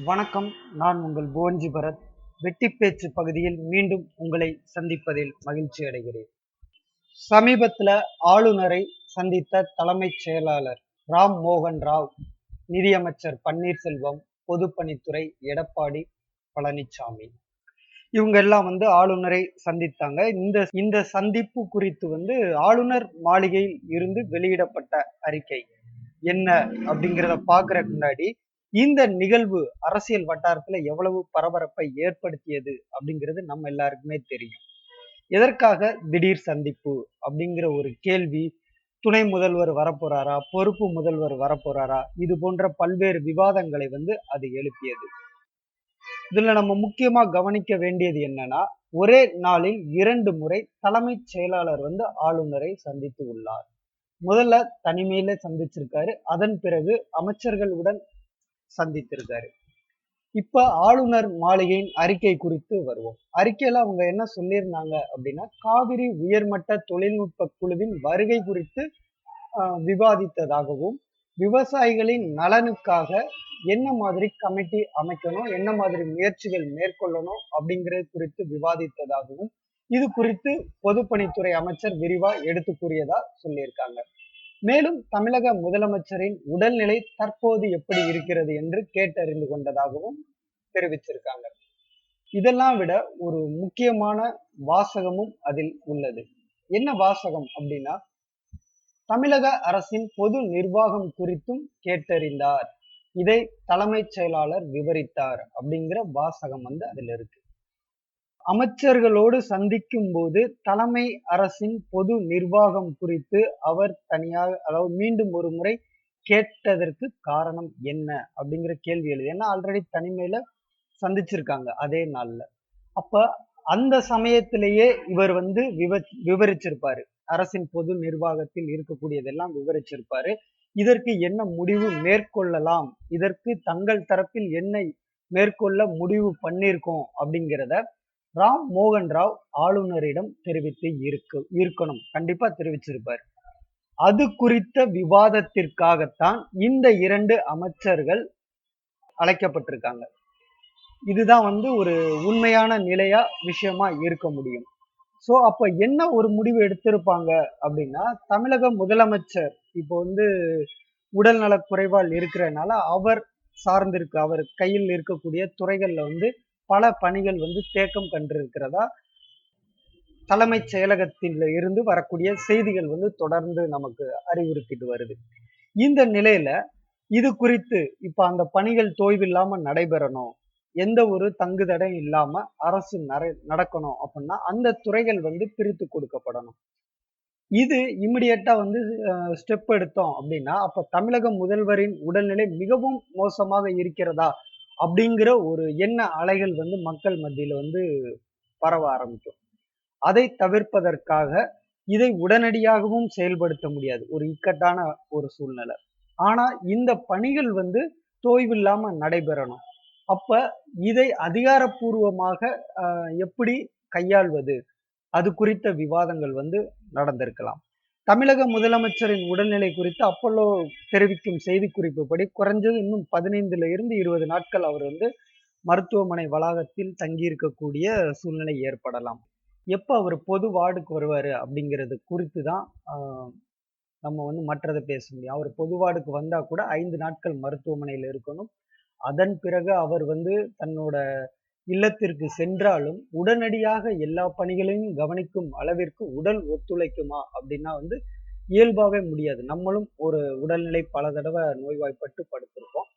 வணக்கம். நான் உங்கள் புவன்ஜி பரத். வெட்டி பேச்சு பகுதியில் மீண்டும் உங்களை சந்திப்பதில் மகிழ்ச்சி அடைகிறேன். சமீபத்துல ஆளுநரை சந்தித்த தலைமைச் செயலாளர் ராம் மோகன் ராவ், நிதியமைச்சர் பன்னீர்செல்வம், பொதுப்பணித்துறை எடப்பாடி பழனிசாமி இவங்க எல்லாம் ஆளுநரை சந்தித்தாங்க. இந்த சந்திப்பு குறித்து ஆளுநர் மாளிகையில் இருந்து வெளியிடப்பட்ட அறிக்கை என்ன அப்படிங்கிறத பார்க்கறதுக்கு முன்னாடி இந்த நிகழ்வு அரசியல் வட்டாரத்துல எவ்வளவு பரபரப்பை ஏற்படுத்தியது அப்படிங்கிறது நம்ம எல்லாருக்குமே தெரியும். எதற்காக திடீர் சந்திப்பு அப்படிங்கிற ஒரு கேள்வி, துணை முதல்வர் வரப்போறாரா, பொறுப்பு முதல்வர் வரப்போறாரா, இது போன்ற பல்வேறு விவாதங்களை அது எழுப்பியது. இதுல நம்ம முக்கியமா கவனிக்க வேண்டியது என்னன்னா, ஒரே நாளில் 2 முறை தலைமைச் செயலாளர் ஆளுநரை சந்தித்து உள்ளார். முதல்ல தனிமையில சந்திச்சிருக்காரு, அதன் பிறகு அமைச்சர்களுடன் சந்தித்திருக்காரு. இப்ப ஆளுநர் மாளிகையின் அறிக்கை குறித்து வருவோம். அறிக்கையில அவங்க என்ன சொல்லியிருந்தாங்க அப்படின்னா, காவிரி உயர்மட்ட தொழில்நுட்ப குழுவின் வருகை குறித்து விவாதித்ததாகவும், விவசாயிகளின் நலனுக்காக என்ன மாதிரி கமிட்டி அமைக்கணும், என்ன மாதிரி முயற்சிகள் மேற்கொள்ளணும் அப்படிங்கிறது குறித்து விவாதித்ததாகவும், இது குறித்து பொதுப்பணித்துறை அமைச்சர் விரிவா எடுத்து கூறியதா சொல்லியிருக்காங்க. மேலும் தமிழக முதலமைச்சரின் உடல்நிலை தற்போது எப்படி இருக்கிறது என்று கேட்டறிந்து கொண்டதாகவும் தெரிவிச்சிருக்காங்க. இதெல்லாம் விட ஒரு முக்கியமான வாசகமும் அதில் உள்ளது. என்ன வாசகம் அப்படின்னா, தமிழக அரசின் பொது நிர்வாகம் குறித்தும் கேட்டறிந்தார், இதை தலைமைச் செயலாளர் விவரித்தார் அப்படிங்கிற வாசகம் அதுல இருக்கு. அமைச்சர்களோடு சந்திக்கும் போது தலைமை அரசின் பொது நிர்வாகம் குறித்து அவர் தனியாக, அதாவது மீண்டும் ஒரு முறை கேட்டதற்கு காரணம் என்ன அப்படிங்கிற கேள்வி எழுது. ஏன்னா ஆல்ரெடி தனிமையில சந்திச்சிருக்காங்க அதே நாள்ல. அப்ப அந்த சமயத்திலேயே இவர் விவரிச்சிருப்பாரு, அரசின் பொது நிர்வாகத்தில் இருக்கக்கூடியதெல்லாம் விவரிச்சிருப்பாரு. இதற்கு என்ன முடிவு மேற்கொள்ளலாம், இதற்கு தங்கள் தரப்பில் என்ன மேற்கொள்ள முடிவு பண்ணியிருக்கோம் அப்படிங்கிறத ராம் மோகன் ராவ் ஆளுநரிடம் தெரிவித்து இருக்கணும். கண்டிப்பா தெரிவிச்சிருப்பார். அது குறித்த விவாதத்திற்காகத்தான் இந்த 2 அமைச்சர்கள் அழைக்கப்பட்டிருக்காங்க. இதுதான் ஒரு உண்மையான நிலையா விஷயமா இருக்க முடியும். சோ அப்ப என்ன ஒரு முடிவு எடுத்திருப்பாங்க அப்படின்னா, தமிழக முதலமைச்சர் இப்போ உடல் நலக் குறைவால் இருக்கிறனால அவர் கையில் இருக்கக்கூடிய துறைகள்ல பல பணிகள் தேக்கம் கண்டிருக்கிறதா தலைமைச் செயலகத்தில் இருந்து வரக்கூடிய செய்திகள் தொடர்ந்து நமக்கு அறிவுறுத்திட்டு வருது. இந்த நிலையில இது குறித்து இப்ப அந்த பணிகள் தொய்வில்லாம நடைபெறணும், எந்த ஒரு தங்குதடை இல்லாம அரசு நடக்கணும் அப்படின்னா அந்த துறைகள் பிரித்து கொடுக்கப்படணும். இது இமிடியேட்டா ஸ்டெப் எடுத்தோம் அப்படின்னா, அப்ப தமிழக முதல்வரின் உடல்நிலை மிகவும் மோசமாக இருக்கிறதா அப்படிங்கிற ஒரு எண்ண அலைகள் மக்கள் மத்தியில பரவ ஆரம்பிக்கும். அதை தவிர்ப்பதற்காக இதை உடனடியாகவும் செயல்படுத்த முடியாது, ஒரு இக்கட்டான ஒரு சூழ்நிலை. ஆனா இந்த பணிகள் தோய்வில்லாம நடைபெறணும். அப்ப இதை அதிகாரப்பூர்வமாக எப்படி கையாள்வது, அது குறித்த விவாதங்கள் நடந்திருக்கலாம். தமிழக முதலமைச்சரின் உடல்நிலை குறித்து அப்பல்லோ தெரிவிக்கும் செய்திக்குறிப்புப்படி குறைஞ்சது இன்னும் 15ல இருந்து 20 நாட்கள் அவர் மருத்துவமனை வளாகத்தில் தங்கியிருக்கக்கூடிய சூழ்நிலை ஏற்படலாம். எப்ப அவர் பொது வார்டுக்கு வருவாரு அப்படிங்கிறது குறித்து தான் நம்ம மற்றதை பேச முடியும். அவர் பொது வார்டுக்கு வந்தா கூட 5 நாட்கள் மருத்துவமனையில் இருக்கணும். அதன் பிறகு அவர் தன்னோட இல்லத்திற்கு சென்றாலும் உடனடியாக எல்லா பணிகளையும் கவனிக்கும் அளவிற்கு உடல் ஒத்துழைக்குமா அப்படின்னா இயல்பாவே முடியாது. நம்மளும் ஒரு உடல்நிலை பல தடவை நோய்வாய்ப்பட்டு படுத்திருக்கோம்.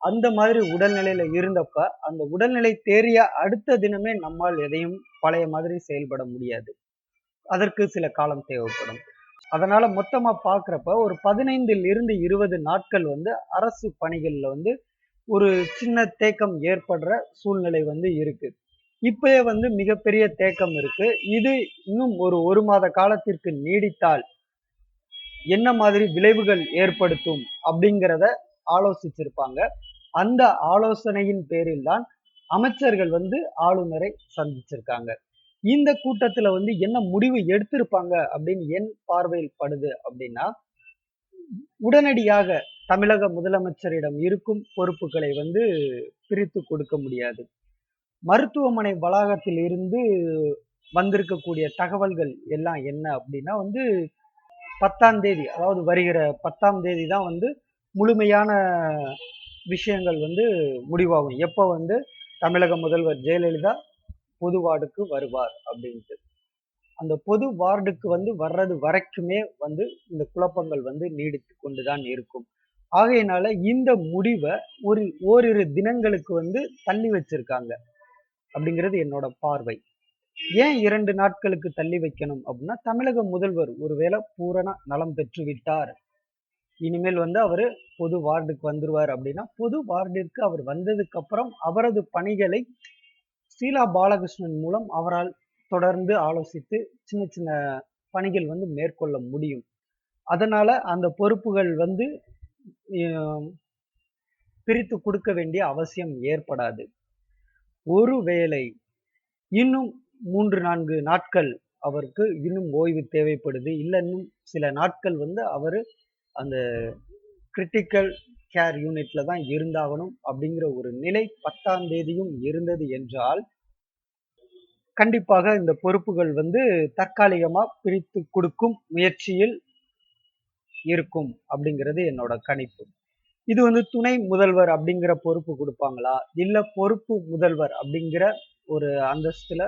அந்த மாதிரி உடல்நிலையில இருந்தப்ப அந்த உடல்நிலை தேறிய அடுத்த தினமே நம்மால் எதையும் பழைய மாதிரி செயல்பட முடியாது. அதற்கு சில காலம் தேவைப்படும். அதனால மொத்தமா பார்க்கிறப்ப ஒரு 15ல் இருந்து 20 நாட்கள் அரசு பணிகள்ல ஒரு சின்ன தேக்கம் ஏற்படுற சூழ்நிலை இருக்கு. இப்பயே மிகப்பெரிய தேக்கம் இருக்கு. இது இன்னும் ஒரு மாத காலத்திற்கு நீடித்தால் என்ன மாதிரி விளைவுகள் ஏற்படுத்தும் அப்படிங்கிறத ஆலோசிச்சிருப்பாங்க. அந்த ஆலோசனையின் பேரில் தான் அமைச்சர்கள் ஆளுநரை சந்திச்சிருக்காங்க. இந்த கூட்டத்துல என்ன முடிவு எடுத்திருப்பாங்க அப்படின்னு என் பார்வையில் படுது அப்படின்னா, உடனடியாக தமிழக முதலமைச்சரிடம் இருக்கும் பொறுப்புகளை பிரித்து கொடுக்க முடியாது. மருத்துவமனை வளாகத்தில் இருந்து வந்திருக்கக்கூடிய தகவல்கள் எல்லாம் என்ன அப்படின்னா வந்து 10ஆம் தேதி, அதாவது வருகிற 10ஆம் தேதி தான் வந்து முழுமையான விஷயங்கள் வந்து முடிவாகும். எப்ப வந்து தமிழக முதல்வர் ஜெயலலிதா பொது வார்டுக்கு வருவார் அப்படின்ட்டு. அந்த பொது வார்டுக்கு வந்து வர்றது வரைக்குமே வந்து இந்த குழப்பங்கள் வந்து நீடித்து கொண்டுதான் இருக்கும். ஆகையினால இந்த முடிவை ஓரிரு தினங்களுக்கு வந்து தள்ளி வச்சிருக்காங்க அப்படிங்கிறது என்னோட பார்வை. ஏன் 2 நாட்களுக்கு தள்ளி வைக்கணும் அப்படின்னா, தமிழக முதல்வர் ஒருவேளை பூரண நலம் பெற்று விட்டார், இனிமேல் வந்து அவரு பொது வார்டுக்கு வந்துருவார் அப்படின்னா, பொது வார்டிற்கு அவர் வந்ததுக்கு அப்புறம் அவரது பணிகளை ஷீலா பாலகிருஷ்ணன் மூலம் அவரால் தொடர்ந்து ஆலோசித்து சின்ன சின்ன பணிகள் வந்து மேற்கொள்ள முடியும். அதனால அந்த பொறுப்புகள் வந்து பிரித்து கொடுக்க வேண்டிய அவசியம் ஏற்படாது. ஒருவேளை இன்னும் 3-4 நாட்கள் அவருக்கு இன்னும் ஓய்வு தேவைப்படுது, இல்ல இன்னும் சில நாட்கள் வந்து அவரு அந்த கிரிட்டிக்கல் கேர் யூனிட்ல தான் இருந்தாகணும் அப்படிங்கிற ஒரு நிலை 10ஆம் தேதியும் இருந்தது என்றால், கண்டிப்பாக இந்த பொறுப்புகள் வந்து தற்காலிகமா பிரித்து கொடுக்கும் முயற்சியில் இருக்கும் அப்படிங்கிறது என்னோட கணிப்பு. இது வந்து துணை முதல்வர் அப்படிங்கிற பொறுப்பு கொடுப்பாங்களா, இல்ல பொறுப்பு முதல்வர் அப்படிங்கிற ஒரு அந்தஸ்துல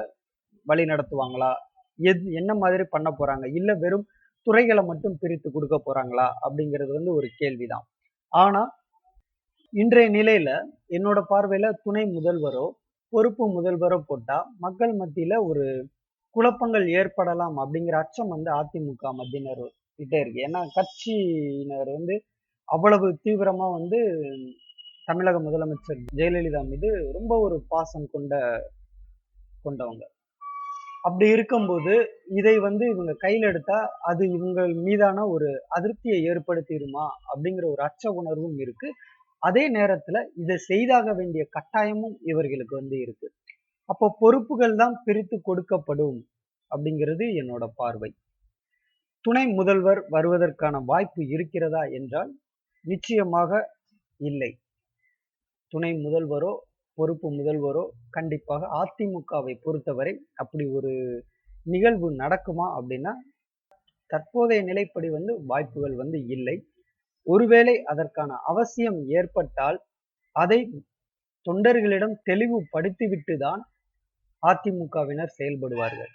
வழி நடத்துவாங்களா, என்ன மாதிரி பண்ண போறாங்க, இல்ல வெறும் துறைகளை மட்டும் பிரித்து கொடுக்க போறாங்களா அப்படிங்கிறது வந்து ஒரு கேள்விதான். ஆனா இன்றைய நிலையில என்னோட பார்வையில துணை முதல்வரோ பொறுப்பு முதல்வரோ போட்டா மக்கள் மத்தியில ஒரு குழப்பங்கள் ஏற்படலாம் அப்படிங்கிற அச்சம் வந்து அதிமுக மத்தியினர் கிட்ட இருக்கு. ஏன்னா கட்சியினர் வந்து அவ்வளவு தீவிரமா வந்து தமிழக முதலமைச்சர் ஜெயலலிதா மீது ரொம்ப ஒரு பாசம் கொண்டவங்க. அப்படி இருக்கும்போது இதை வந்து இவங்க கையில எடுத்தா அது இவங்க மீதான ஒரு அதிருப்தியை ஏற்படுத்திடுமா அப்படிங்கிற ஒரு அச்ச உணர்வும் இருக்கு. அதே நேரத்துல இதை செய்தாக வேண்டிய கட்டாயமும் இவர்களுக்கு வந்து இருக்கு. அப்போ பொறுப்புகள் தான் பிரித்து கொடுக்கப்படும் அப்படிங்கிறது என்னோட பார்வை. துணை முதல்வர் வருவதற்கான வாய்ப்பு இருக்கிறதா என்றால் நிச்சயமாக இல்லை. துணை முதல்வரோ பொறுப்பு முதல்வரோ கண்டிப்பாக அதிமுகவை பொறுத்தவரை அப்படி ஒரு நிகழ்வு நடக்குமா அப்படின்னா தற்போதைய நிலைப்படி வந்து வாய்ப்புகள் வந்து இல்லை. ஒருவேளை அதற்கான அவசியம் ஏற்பட்டால் அதை தொண்டர்களிடம் தெளிவுபடுத்திவிட்டு தான் அதிமுகவினர் செயல்படுவார்கள்.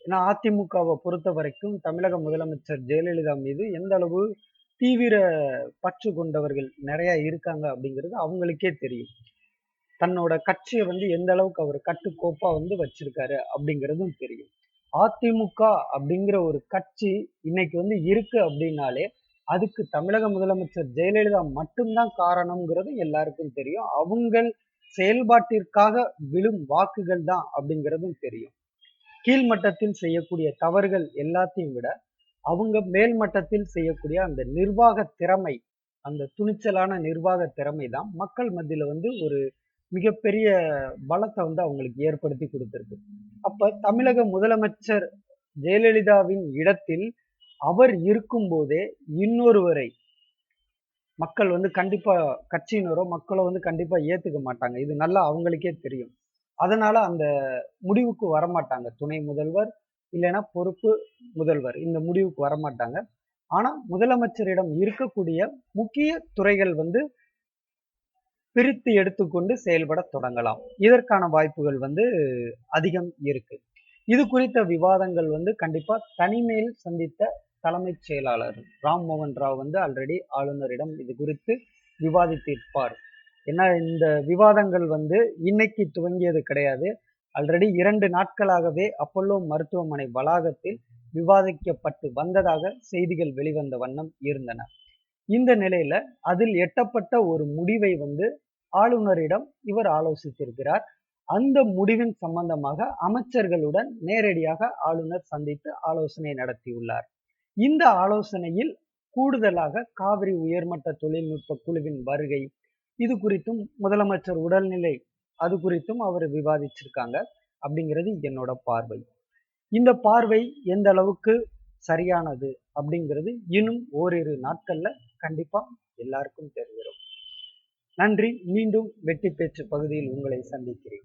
ஏன்னா அதிமுகவை பொறுத்த வரைக்கும் தமிழக முதலமைச்சர் ஜெயலலிதா மீது எந்த அளவு தீவிர பற்று கொண்டவர்கள் நிறைய இருக்காங்க அப்படிங்கிறது அவங்களுக்கே தெரியும். தன்னோட கட்சியை வந்து எந்த அளவுக்கு அவர் கட்டுக்கோப்பா வந்து வச்சிருக்காரு அப்படிங்கிறதும் தெரியும். அதிமுக அப்படிங்கிற ஒரு கட்சி இன்னைக்கு வந்து இருக்கு அப்படின்னாலே அதுக்கு தமிழக முதலமைச்சர் ஜெயலலிதா மட்டும்தான் காரணம்ங்கிறது எல்லாருக்கும் தெரியும். அவங்க செயல்பாட்டிற்காக விழும் வாக்குகள் தான் அப்படிங்கிறதும் தெரியும். கீழ்மட்டத்தில் செய்யக்கூடிய தவறுகள் எல்லாத்தையும் விட அவங்க மேல் மட்டத்தில் செய்யக்கூடிய அந்த நிர்வாக திறமை, அந்த துணிச்சலான நிர்வாக திறமை தான் மக்கள் மத்தியில வந்து ஒரு மிகப்பெரிய பலத்தை வந்து அவங்களுக்கு ஏற்படுத்தி கொடுத்திருக்கு. அப்ப தமிழக முதலமைச்சர் ஜெயலலிதாவின் இடத்தில் அவர் இருக்கும் போதே இன்னொருவரை மக்கள் வந்து கண்டிப்பா கட்சியினரோ மக்களோ வந்து கண்டிப்பா ஏத்துக்க மாட்டாங்க. இது நல்லா அவங்களுக்கே தெரியும். அதனால அந்த முடிவுக்கு வரமாட்டாங்க. துணை முதல்வர் இல்லைன்னா பொறுப்பு முதல்வர் இந்த முடிவுக்கு வரமாட்டாங்க. ஆனா முதலமைச்சரிடம் இருக்கக்கூடிய முக்கிய துறைகள் வந்து பிரித்து எடுத்துக்கொண்டு செயல்பட தொடங்கலாம். இதற்கான வாய்ப்புகள் வந்து அதிகம் இருக்கு. இது குறித்த விவாதங்கள் வந்து கண்டிப்பா தனிமையில் சந்தித்த தலைமைச் செயலாளர் ராம் மோகன் ராவ் வந்து ஆல்ரெடி ஆளுநரிடம் இது குறித்து விவாதித்திருப்பார். ஏன்னா இந்த விவாதங்கள் வந்து இன்னைக்கு துவங்கியது கிடையாது. ஆல்ரெடி 2 நாட்களாகவே அப்பல்லோ மருத்துவமனை வளாகத்தில் விவாதிக்கப்பட்டு வந்ததாக செய்திகள் வெளிவந்த வண்ணம் இருந்தன. இந்த நிலையில அதில் எட்டப்பட்ட ஒரு முடிவை வந்து ஆளுநரிடம் இவர் ஆலோசித்திருக்கிறார். அந்த முடிவின் சம்பந்தமாக அமைச்சர்களுடன் நேரடியாக ஆளுநர் சந்தித்து ஆலோசனை நடத்தியுள்ளார். இந்த ஆலோசனையில் கூடுதலாக காவிரி உயர்மட்ட தொழில்நுட்ப குழுவின் வருகை, இது குறித்தும் முதலமைச்சர் உடல்நிலை, அது குறித்தும் அவர் விவாதிச்சிருக்காங்க அப்படிங்கிறது என்னோட பார்வை. இந்த பார்வை எந்த அளவுக்கு சரியானது அப்படிங்கிறது இன்னும் ஓரிரு நாட்கள்ல கண்டிப்பா எல்லாருக்கும் தெரிஞ்சிடும். நன்றி. மீண்டும் வெற்றி பேச்சு பகுதியில் உங்களை சந்திக்கிறேன்.